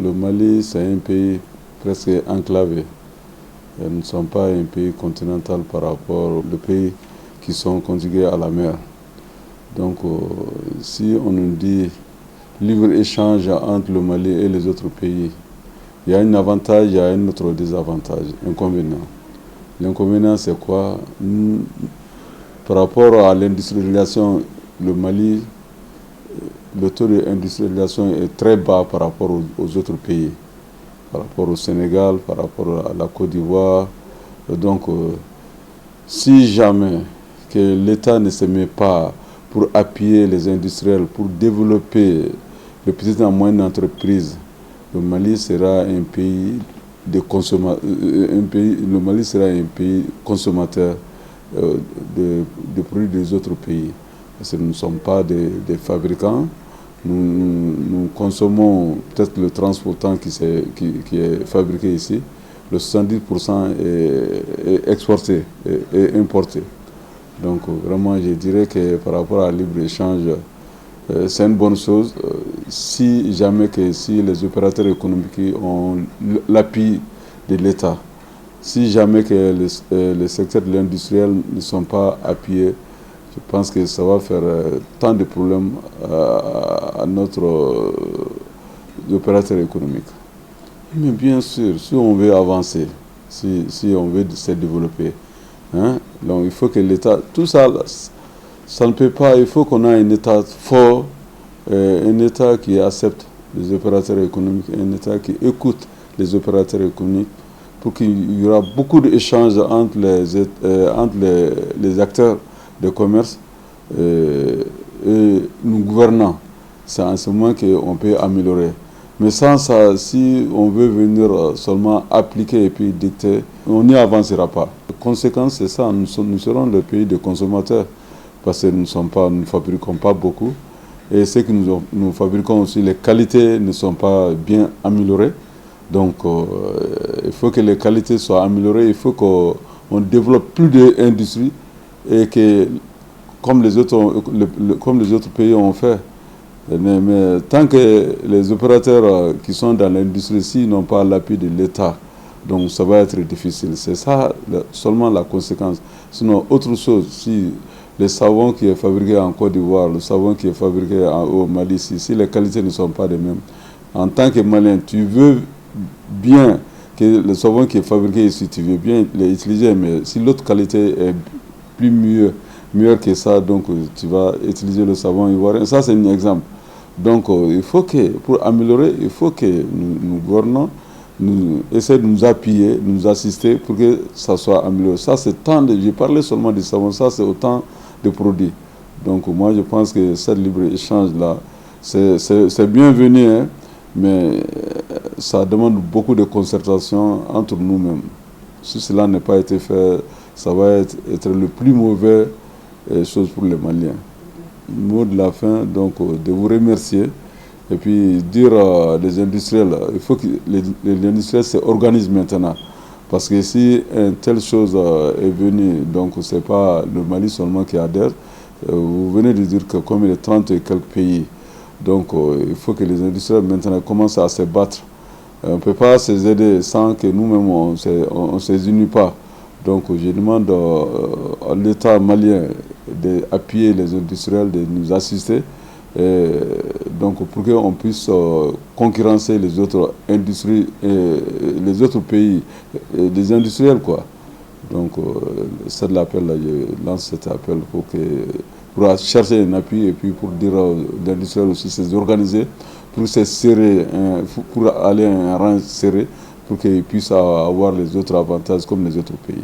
Le Mali, c'est un pays presque enclavé. Nous ne sommes pas un pays continental par rapport aux pays qui sont conjugués à la mer. Donc, si on nous dit libre-échange entre le Mali et les autres pays, il y a un avantage, il y a un autre désavantage, inconvénient. L'inconvénient, c'est quoi? Par rapport à l'industrialisation, le Mali, le taux d'industrialisation est très bas par rapport aux autres pays, par rapport au Sénégal, par rapport à la Côte d'Ivoire. Donc, si jamais que l'État ne se met pas pour appuyer les industriels, pour développer les petites et moyennes entreprises, le Mali sera un pays de consommateurs. Le Mali sera un pays consommateur de produits des autres pays. Parce que nous ne sommes pas des fabricants. Nous consommons peut-être le transportant qui est fabriqué ici. Le 70% est exporté et importé. Donc vraiment, je dirais que par rapport à libre-échange, c'est une bonne chose. Si jamais si les opérateurs économiques ont l'appui de l'État, si jamais que les secteurs de l'industriel ne sont pas appuyés, je pense que ça va faire tant de problèmes à notre opérateur économique. Mais bien sûr, si on veut avancer, si on veut se développer, hein, donc il faut que l'État, tout ça, ça ne peut pas, il faut qu'on ait un État fort, un État qui accepte les opérateurs économiques, un État qui écoute les opérateurs économiques, pour qu'il y aura beaucoup d'échanges entre les acteurs de commerce et nous gouvernants. C'est en ce moment qu'on peut améliorer. Mais sans ça, si on veut venir seulement appliquer et puis dicter, on n'y avancera pas. La conséquence, c'est ça, nous serons le pays des consommateurs, parce que nous ne fabriquons pas beaucoup. Et ce que nous fabriquons aussi, les qualités ne sont pas bien améliorées. Donc, il faut que les qualités soient améliorées, il faut qu'on développe plus d'industrie et que, comme les autres pays ont fait. Mais tant que les opérateurs qui sont dans l'industrie ici n'ont pas l'appui de l'État, donc ça va être difficile. C'est ça seulement la conséquence. Sinon, autre chose, si le savon qui est fabriqué en Côte d'Ivoire, le savon qui est fabriqué au Mali, si les qualités ne sont pas les mêmes, en tant que Malien, tu veux bien que le savon qui est fabriqué ici, tu veux bien l'utiliser, mais si l'autre qualité est plus meilleure que ça, donc tu vas utiliser le savon ivoirien. Ça, c'est un exemple. Donc, il faut que, pour améliorer, il faut que nous gouvernons, nous essayer de nous appuyer, de nous assister pour que ça soit amélioré. Ça, c'est j'ai parlé seulement du savon, ça, c'est autant de produits. Donc, moi, je pense que ce libre-échange-là, c'est bienvenu, hein, mais ça demande beaucoup de concertation entre nous-mêmes. Si cela n'a pas été fait, ça va être le plus mauvais chose pour les Maliens. Mot de la fin, donc, de vous remercier et puis dire les industriels, il faut que les industriels s'organisent maintenant. Parce que si une telle chose est venue, donc ce n'est pas le Mali seulement qui adhère, vous venez de dire que comme il y a 30 et quelques pays, donc il faut que les industriels maintenant commencent à se battre. On ne peut pas se aider sans que nous-mêmes on ne se unisse pas. Donc je demande à l'État malien d'appuyer les industriels, de nous assister, donc pour qu'on puisse concurrencer les autres industries, les autres pays, les industriels, quoi. Donc c'est de l'appel, je lance cet appel pour chercher un appui et puis pour dire aux industriels aussi de s'organiser, pour se serrer, pour aller à un rang serré, pour qu'ils puissent avoir les autres avantages comme les autres pays.